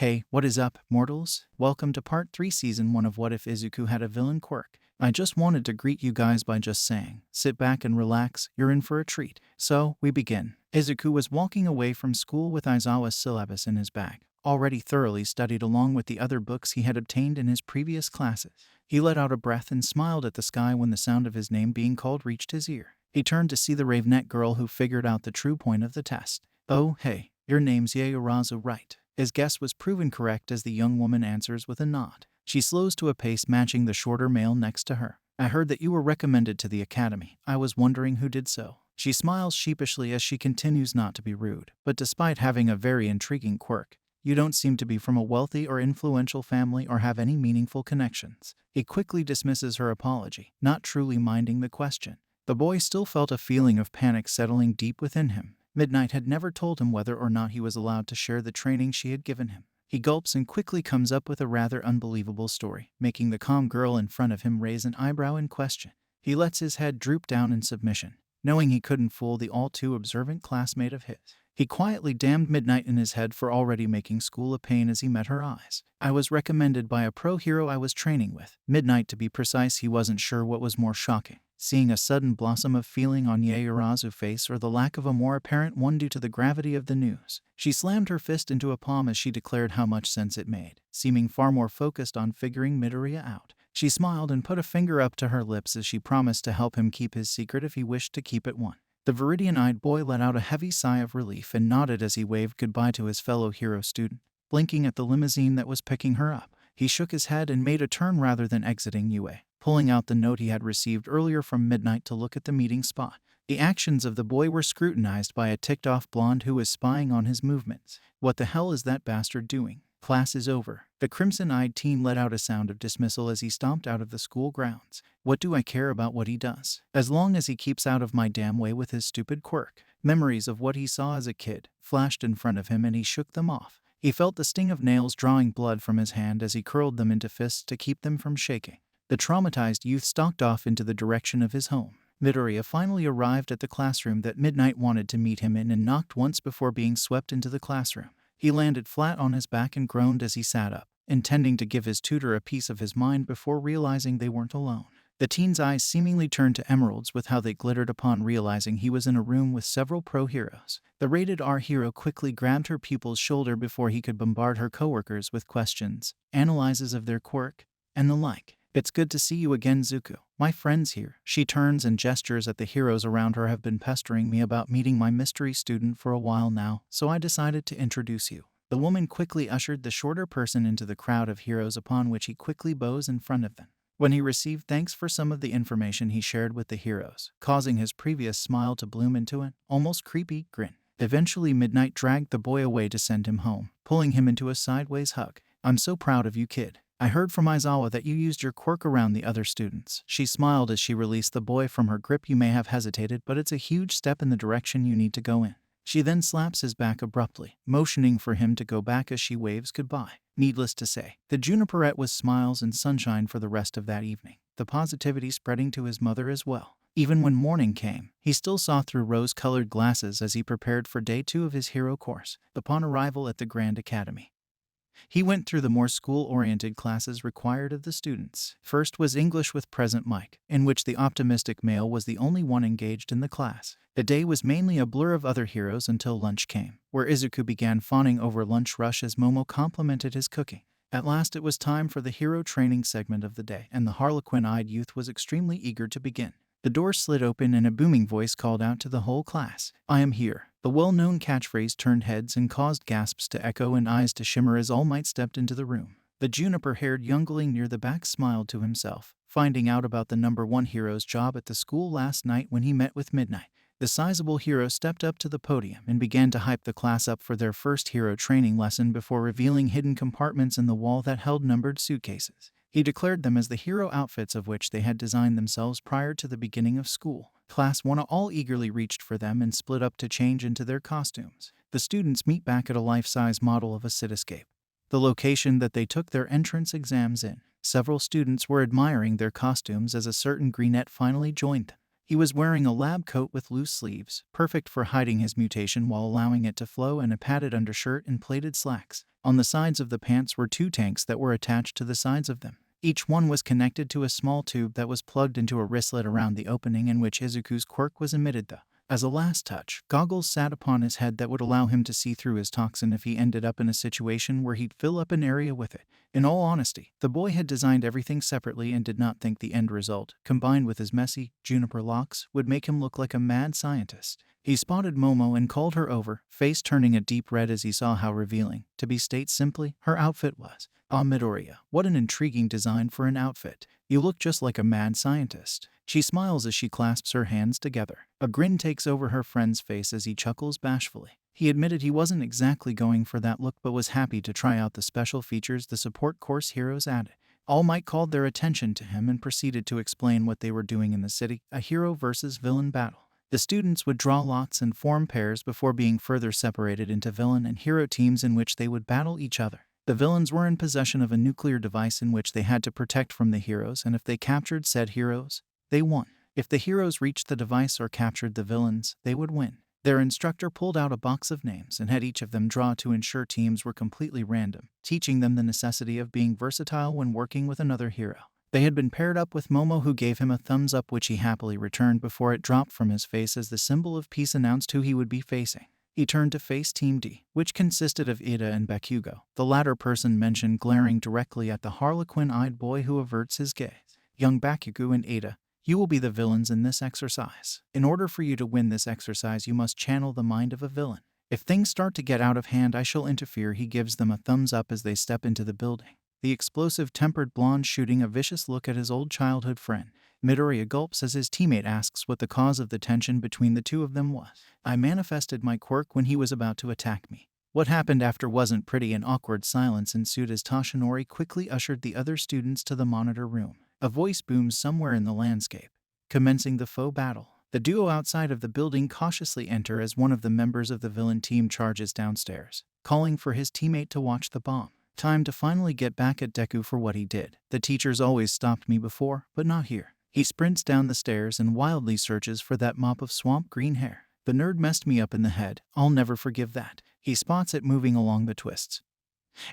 Hey, what is up, mortals? Welcome to part 3 season 1 of What If Izuku Had a Villain Quirk. I just wanted to greet you guys by just saying, sit back and relax, you're in for a treat. So, we begin. Izuku was walking away from school with Aizawa's syllabus in his bag, already thoroughly studied along with the other books he had obtained in his previous classes. He let out a breath and smiled at the sky when the sound of his name being called reached his ear. He turned to see the Ravenet girl who figured out the true point of the test. Oh, hey, your name's Yaoyorozu, right? His guess was proven correct as the young woman answers with a nod. She slows to a pace matching the shorter male next to her. I heard that you were recommended to the academy. I was wondering who did so. She smiles sheepishly as she continues not to be rude, but despite having a very intriguing quirk, you don't seem to be from a wealthy or influential family or have any meaningful connections. He quickly dismisses her apology, not truly minding the question. The boy still felt a feeling of panic settling deep within him. Midnight had never told him whether or not he was allowed to share the training she had given him. He gulps and quickly comes up with a rather unbelievable story, making the calm girl in front of him raise an eyebrow in question. He lets his head droop down in submission, knowing he couldn't fool the all-too observant classmate of his. He quietly damned Midnight in his head for already making school a pain as he met her eyes. I was recommended by a pro hero I was training with. Midnight, to be precise. He wasn't sure what was more shocking, seeing a sudden blossom of feeling on Yaoyorozu's face or the lack of a more apparent one due to the gravity of the news. She slammed her fist into a palm as she declared how much sense it made, seeming far more focused on figuring Midoriya out. She smiled and put a finger up to her lips as she promised to help him keep his secret if he wished to keep it one. The Viridian-eyed boy let out a heavy sigh of relief and nodded as he waved goodbye to his fellow hero student, blinking at the limousine that was picking her up. He shook his head and made a turn rather than exiting UA, pulling out the note he had received earlier from Midnight to look at the meeting spot. The actions of the boy were scrutinized by a ticked-off blonde who was spying on his movements. What the hell is that bastard doing? Class is over. The crimson-eyed teen let out a sound of dismissal as he stomped out of the school grounds. What do I care about what he does? As long as he keeps out of my damn way with his stupid quirk. Memories of what he saw as a kid flashed in front of him and he shook them off. He felt the sting of nails drawing blood from his hand as he curled them into fists to keep them from shaking. The traumatized youth stalked off into the direction of his home. Midoriya finally arrived at the classroom that Midnight wanted to meet him in and knocked once before being swept into the classroom. He landed flat on his back and groaned as he sat up, intending to give his tutor a piece of his mind before realizing they weren't alone. The teen's eyes seemingly turned to emeralds with how they glittered upon realizing he was in a room with several pro heroes. The rated R hero quickly grabbed her pupil's shoulder before he could bombard her coworkers with questions, analyses of their quirk, and the like. It's good to see you again, Zuko. My friends here. She turns and gestures at the heroes around her. Have been pestering me about meeting my mystery student for a while now, so I decided to introduce you. The woman quickly ushered the shorter person into the crowd of heroes, upon which he quickly bows in front of them. When he received thanks for some of the information he shared with the heroes, causing his previous smile to bloom into an almost creepy grin. Eventually Midnight dragged the boy away to send him home, pulling him into a sideways hug. I'm so proud of you, kid. I heard from Aizawa that you used your quirk around the other students. She smiled as she released the boy from her grip. You may have hesitated, but it's a huge step in the direction you need to go in. She then slaps his back abruptly, motioning for him to go back as she waves goodbye. Needless to say, the Juniperette was smiles and sunshine for the rest of that evening, the positivity spreading to his mother as well. Even when morning came, he still saw through rose-colored glasses as he prepared for day 2 of his hero course. Upon arrival at the Grand Academy, he went through the more school-oriented classes required of the students. First was English with Present Mike, in which the optimistic male was the only one engaged in the class. The day was mainly a blur of other heroes until lunch came, where Izuku began fawning over lunch rush as Momo complimented his cooking. At last it was time for the hero training segment of the day, and the harlequin-eyed youth was extremely eager to begin. The door slid open and a booming voice called out to the whole class, "I am here." The well-known catchphrase turned heads and caused gasps to echo and eyes to shimmer as All Might stepped into the room. The juniper-haired youngling near the back smiled to himself, finding out about the number 1 hero's job at the school last night when he met with Midnight. The sizable hero stepped up to the podium and began to hype the class up for their first hero training lesson before revealing hidden compartments in the wall that held numbered suitcases. He declared them as the hero outfits of which they had designed themselves prior to the beginning of school. Class 1 all eagerly reached for them and split up to change into their costumes. The students meet back at a life-size model of a cityscape, the location that they took their entrance exams in. Several students were admiring their costumes as a certain Greenette finally joined them. He was wearing a lab coat with loose sleeves, perfect for hiding his mutation while allowing it to flow, and a padded undershirt and plated slacks. On the sides of the pants were 2 tanks that were attached to the sides of them. Each one was connected to a small tube that was plugged into a wristlet around the opening in which Izuku's quirk was emitted though. As a last touch, goggles sat upon his head that would allow him to see through his toxin if he ended up in a situation where he'd fill up an area with it. In all honesty, the boy had designed everything separately and did not think the end result, combined with his messy, juniper locks, would make him look like a mad scientist. He spotted Momo and called her over, face turning a deep red as he saw how revealing, to be stated simply, her outfit was. Ah, Midoriya, what an intriguing design for an outfit. You look just like a mad scientist. She smiles as she clasps her hands together. A grin takes over her friend's face as he chuckles bashfully. He admitted he wasn't exactly going for that look but was happy to try out the special features the support course heroes added. All Might called their attention to him and proceeded to explain what they were doing in the city, a hero versus villain battle. The students would draw lots and form pairs before being further separated into villain and hero teams in which they would battle each other. The villains were in possession of a nuclear device in which they had to protect from the heroes, and if they captured said heroes, they won. If the heroes reached the device or captured the villains, they would win. Their instructor pulled out a box of names and had each of them draw to ensure teams were completely random, teaching them the necessity of being versatile when working with another hero. They had been paired up with Momo, who gave him a thumbs up which he happily returned before it dropped from his face as the symbol of peace announced who he would be facing. He turned to face Team D, which consisted of Ida and Bakugo, the latter person mentioned glaring directly at the harlequin-eyed boy who averts his gaze. Young Bakugo and Ida, you will be the villains in this exercise. In order for you to win this exercise, you must channel the mind of a villain. If things start to get out of hand, I shall interfere. He gives them a thumbs up as they step into the building. The explosive tempered blonde shooting a vicious look at his old childhood friend. Midoriya gulps as his teammate asks what the cause of the tension between the two of them was. I manifested my quirk when he was about to attack me. What happened after wasn't pretty. An awkward silence ensued as Toshinori quickly ushered the other students to the monitor room. A voice booms somewhere in the landscape, commencing the faux battle. The duo outside of the building cautiously enter as one of the members of the villain team charges downstairs, calling for his teammate to watch the bomb. Time to finally get back at Deku for what he did. The teacher's always stopped me before, but not here. He sprints down the stairs and wildly searches for that mop of swamp green hair. The nerd messed me up in the head. I'll never forgive that. He spots it moving along the twists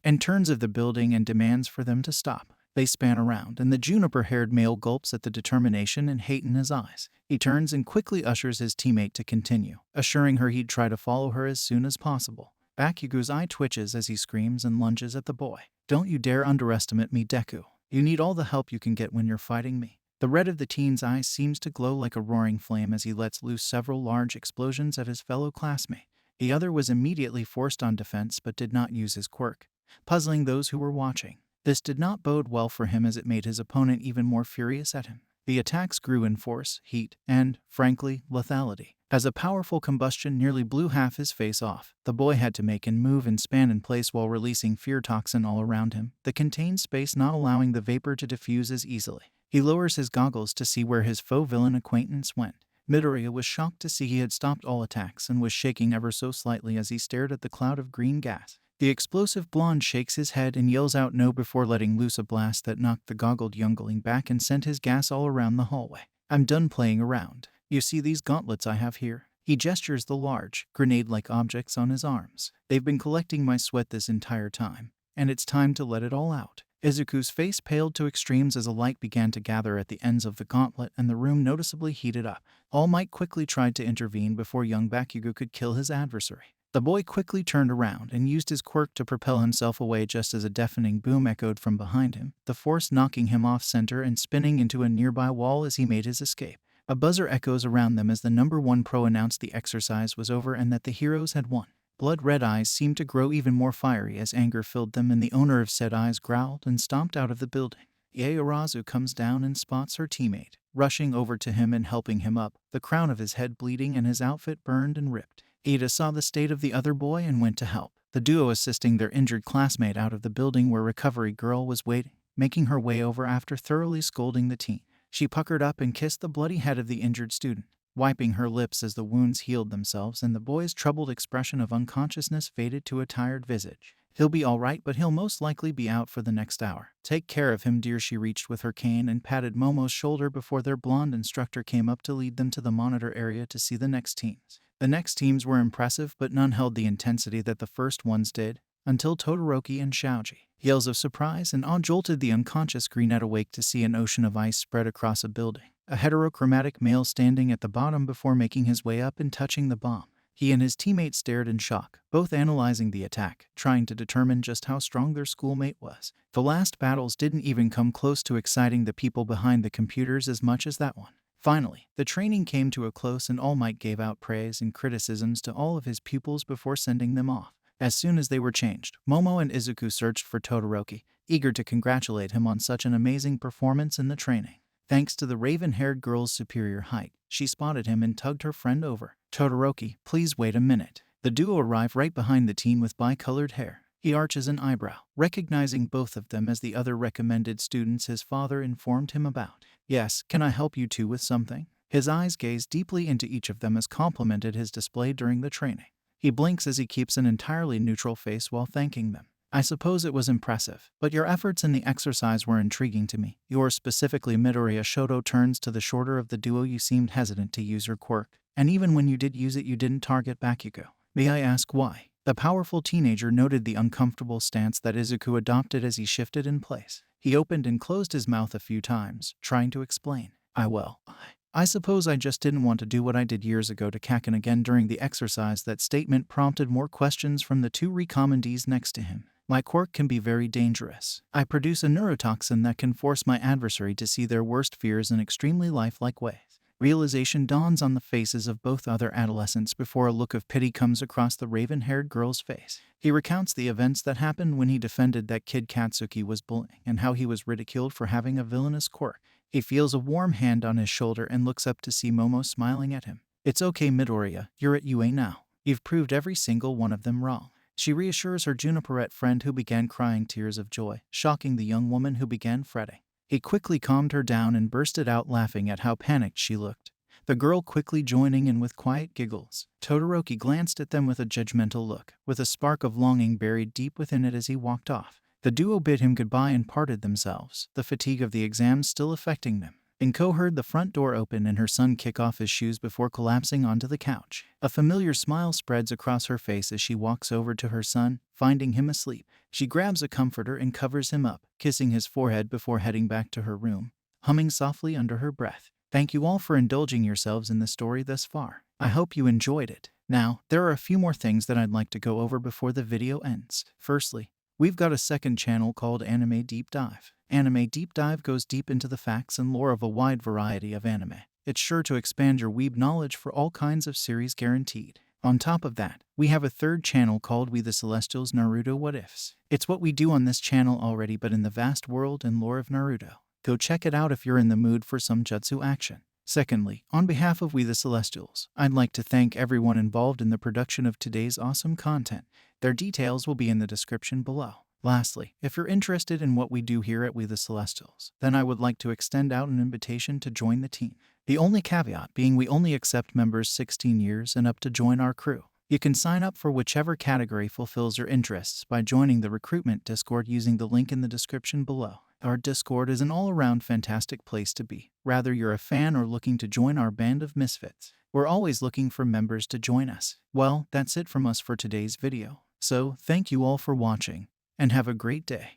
and turns of the building and demands for them to stop. They span around, and the juniper-haired male gulps at the determination and hate in his eyes. He turns and quickly ushers his teammate to continue, assuring her he'd try to follow her as soon as possible. Bakugo's eye twitches as he screams and lunges at the boy. Don't you dare underestimate me, Deku. You need all the help you can get when you're fighting me. The red of the teen's eyes seems to glow like a roaring flame as he lets loose several large explosions at his fellow classmate. The other was immediately forced on defense but did not use his quirk, puzzling those who were watching. This did not bode well for him as it made his opponent even more furious at him. The attacks grew in force, heat, and, frankly, lethality. As a powerful combustion nearly blew half his face off, the boy had to make and move and span in place while releasing fear toxin all around him, the contained space not allowing the vapor to diffuse as easily. He lowers his goggles to see where his faux villain acquaintance went. Midoriya was shocked to see he had stopped all attacks and was shaking ever so slightly as he stared at the cloud of green gas. The explosive blonde shakes his head and yells out no before letting loose a blast that knocked the goggled youngling back and sent his gas all around the hallway. I'm done playing around. You see these gauntlets I have here? He gestures the large, grenade-like objects on his arms. They've been collecting my sweat this entire time, and it's time to let it all out. Izuku's face paled to extremes as a light began to gather at the ends of the gauntlet and the room noticeably heated up. All Might quickly tried to intervene before young Bakugo could kill his adversary. The boy quickly turned around and used his quirk to propel himself away just as a deafening boom echoed from behind him, the force knocking him off center and spinning into a nearby wall as he made his escape. A buzzer echoes around them as the number 1 pro announced the exercise was over and that the heroes had won. Blood-red eyes seemed to grow even more fiery as anger filled them, and the owner of said eyes growled and stomped out of the building. Yaorazu comes down and spots her teammate, rushing over to him and helping him up, the crown of his head bleeding and his outfit burned and ripped. Ida saw the state of the other boy and went to help, the duo assisting their injured classmate out of the building where Recovery Girl was waiting, making her way over after thoroughly scolding the teen. She puckered up and kissed the bloody head of the injured student, wiping her lips as the wounds healed themselves and the boy's troubled expression of unconsciousness faded to a tired visage. He'll be alright, but he'll most likely be out for the next hour. Take care of him, dear. She reached with her cane and patted Momo's shoulder before their blonde instructor came up to lead them to the monitor area to see the next teams. The next teams were impressive, but none held the intensity that the first ones did, until Todoroki and Shaoji. Yells of surprise and awe jolted the unconscious Greenette awake to see an ocean of ice spread across a building. A heterochromatic male standing at the bottom before making his way up and touching the bomb. He and his teammate stared in shock, both analyzing the attack, trying to determine just how strong their schoolmate was. The last battles didn't even come close to exciting the people behind the computers as much as that one. Finally, the training came to a close and All Might gave out praise and criticisms to all of his pupils before sending them off. As soon as they were changed, Momo and Izuku searched for Todoroki, eager to congratulate him on such an amazing performance in the training. Thanks to the raven-haired girl's superior height, she spotted him and tugged her friend over. Todoroki, please wait a minute. The duo arrive right behind the teen with bi-colored hair. He arches an eyebrow, recognizing both of them as the other recommended students his father informed him about. Yes, can I help you two with something? His eyes gaze deeply into each of them as complimented his display during the training. He blinks as he keeps an entirely neutral face while thanking them. I suppose it was impressive, but your efforts in the exercise were intriguing to me. Yours specifically. Midoriya Shoto turns to the shorter of the duo. You seemed hesitant to use your quirk, and even when you did use it you didn't target Bakugo. May I ask why? The powerful teenager noted the uncomfortable stance that Izuku adopted as he shifted in place. He opened and closed his mouth a few times, trying to explain. I suppose I just didn't want to do what I did years ago to Kaken again during the exercise. That statement prompted more questions from the two recommendees next to him. My quirk can be very dangerous. I produce a neurotoxin that can force my adversary to see their worst fears in extremely lifelike ways. Realization dawns on the faces of both other adolescents before a look of pity comes across the raven-haired girl's face. He recounts the events that happened when he defended that kid Katsuki was bullying and how he was ridiculed for having a villainous quirk. He feels a warm hand on his shoulder and looks up to see Momo smiling at him. It's okay, Midoriya, you're at UA now. You've proved every single one of them wrong. She reassures her Juniperette friend, who began crying tears of joy, shocking the young woman who began fretting. He quickly calmed her down and bursted out laughing at how panicked she looked, the girl quickly joining in with quiet giggles. Todoroki glanced at them with a judgmental look, with a spark of longing buried deep within it as he walked off. The duo bid him goodbye and parted themselves, the fatigue of the exams still affecting them. Inko heard the front door open and her son kick off his shoes before collapsing onto the couch. A familiar smile spreads across her face as she walks over to her son, finding him asleep. She grabs a comforter and covers him up, kissing his forehead before heading back to her room, humming softly under her breath. Thank you all for indulging yourselves in the story thus far. I hope you enjoyed it. Now, there are a few more things that I'd like to go over before the video ends. Firstly, we've got a second channel called Anime Deep Dive. Anime Deep Dive goes deep into the facts and lore of a wide variety of anime. It's sure to expand your weeb knowledge for all kinds of series, guaranteed. On top of that, we have a third channel called We The Celestials Naruto What Ifs. It's what we do on this channel already, but in the vast world and lore of Naruto. Go check it out if you're in the mood for some jutsu action. Secondly, on behalf of We The Celestials, I'd like to thank everyone involved in the production of today's awesome content. Their details will be in the description below. Lastly, if you're interested in what we do here at We The Celestials, then I would like to extend out an invitation to join the team. The only caveat being we only accept members 16 years and up to join our crew. You can sign up for whichever category fulfills your interests by joining the recruitment Discord using the link in the description below. Our Discord is an all-around fantastic place to be, whether you're a fan or looking to join our band of misfits. We're always looking for members to join us. Well, that's it from us for today's video. So, thank you all for watching, and have a great day.